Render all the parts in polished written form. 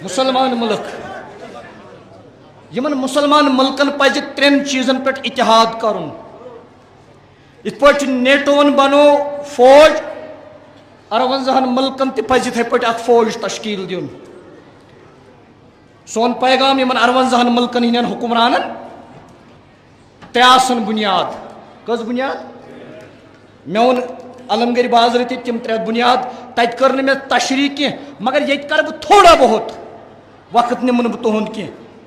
مسلمان ملک یمن مسلمان ملکن پزِ ترین چیزن پہ اتحاد کرن ات پہ نیٹون بنو فوج 58 ملکن تہ پزِ اتھے پہ اخ فوج تشکیل دین سون پیغام یمن 58 ملکن ہندین حکمرانن تیاسن بنیاد کس بنیاد میں ون علمگری بازر تم 3 بنیاد تت کر میں تشریح کی مگر یہ کر بہ تھوڑا بہت وقت نمن بہ تہد کی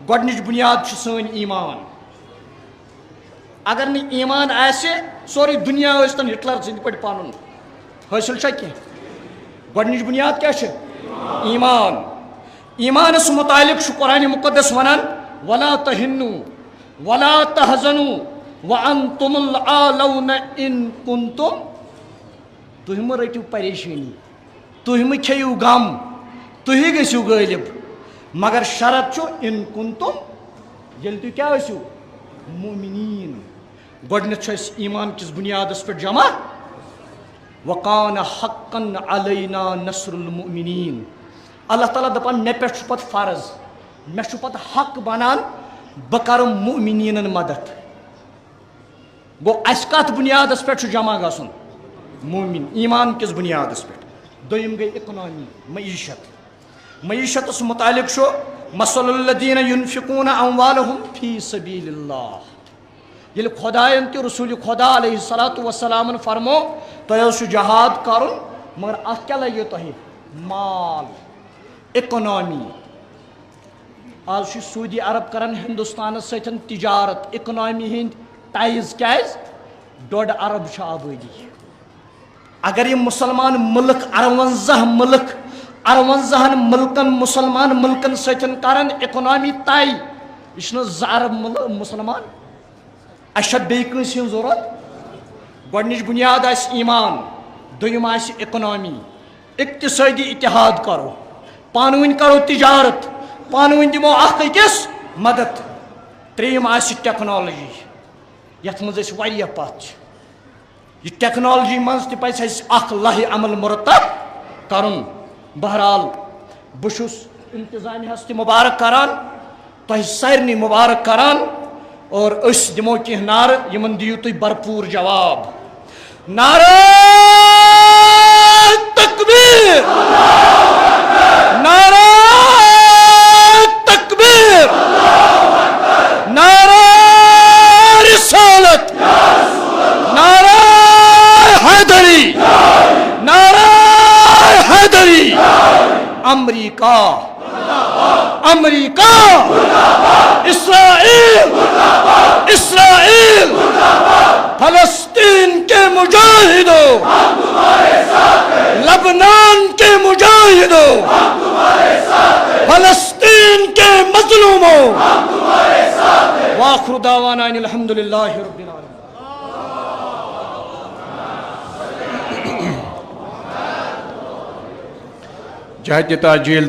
گۄڈنِچ بنیاد سن ایمان اگر نہ ایمان آسہِ سورُے دنیا ٲسۍتن ہٹلر سٕنٛدِ پٲٹھۍ پنُن حٲصِل چھا کینٛہہ گۄڈنِچ بنیاد کیٛاہ چھِ ایمان ایمانس متعلق چھُ قرآنِ مقدس ونان ولا تہنوا ولا تحزنوا وانتم الاعلون ان کنتم تُہۍ مہٕ رٔٹِو پریشٲنی تُہۍ مہٕ کھیٚیِو غم تُہی گٔژھِو غٲلب مگر شرط چھُ ان کنتم ییٚلہِ تُہۍ کیٛاہ ٲسِو مومنیٖن گۄڈنٮ۪تھ چھُ اَسہِ ایمان کِس بنیادس پٮ۪ٹھ جمع وقان حقا علینا نصر المؤمنین اللہ تعالیٰ دپان مےٚ پٮ۪ٹھ چھُ پتہٕ فرض مےٚ چھُ پتہٕ حق بنان بہٕ کرٕ مؤمنیٖنن مدد گوٚو اَسہِ کتھ بنیادس پٮ۪ٹھ چھُ جمع گژھُن مومن ایمان کس بنیادس پٮ۪ٹھ دوٚیِم گٔے اکنامی معیشتس متعلق چھُ مثل الذین ینفقون اموالہم فی سبیل اللہ ییٚلہِ خۄدایَن تہِ رسول خدا علیہ الصلاۃ والسلامن فرمو تۄہہِ حظ چھُ جہاد کرُن مگر اتھ کیٛاہ لگیو تۄہہِ مال اکنامی آز چھُ سعودی عرب کران ہندوستانس سۭتۍ تجارت اکنامی ہٕنٛدۍ ٹایز کیٛازِ 1.5 ارب چھِ آبٲدی اگر یہ مسلمان ملک 58 ملک 58 ملکن مسلمان ملکن سۭتۍ کرن اکنامی طے یہ چھُنہٕ 2 ارب مسلمان اَسہِ چھا بیٚیہِ کٲنٛسہِ ہٕنٛز ضروٗرت گۄڈنِچ بنیاد آسہِ ایمان دوٚیِم آسہِ اکنامی اقتصٲدی اتحاد کرو پانہٕ ؤنۍ کرو تجارت پانہٕ ؤنۍ دِمو اکھ أکِس مدد ترٛیٚیِم آسہِ ٹیکنالوجی یتھ منٛز أسۍ واریاہ پتھ چھِ یہ ٹیکنالوجی منٛز تہِ پزِ اَسہِ اکھ لاہہِ عمل مرتب کرُن بہرحال بہٕ چھُس انتظامیہس تہِ مبارک کران تۄہہِ سارنٕے مبارک کران اور أسۍ دِمو کینٛہہ نعرٕ یِمن دِیِو تُہۍ بھرپوٗر جواب نعرہ تکبیر نعرہ تکبیر نعرہ رسالت نعرہ حیدری نعرہ حیدری امریکہ امریکہ اسرائیل اسرائیل فلسطین کے مجاہدوں لبنان کے مجاہدوں فلسطین کے مظلوموں وآخر دعوانا ان الحمد للہ رب العالمین جہت تعجیل